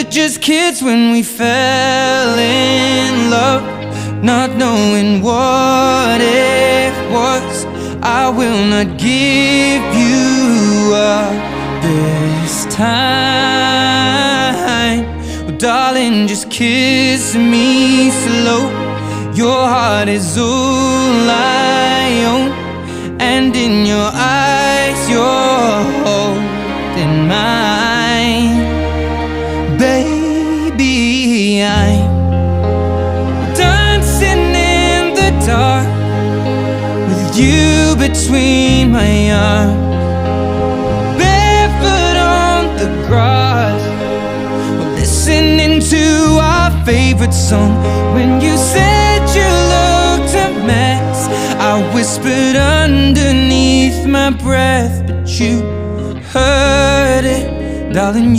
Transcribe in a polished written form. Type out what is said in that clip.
were just kids when we fell in love, not knowing what it was. I will not give you up this time. Oh, darling, just kiss me slow. Your heart is all I own, and in your eyes you're holding mine. Baby, I'm dancing in the dark with you between my arms, barefoot on the grass, listening to our favorite song. When you said you looked a mess, I whispered underneath my breath, but you heard it, darling.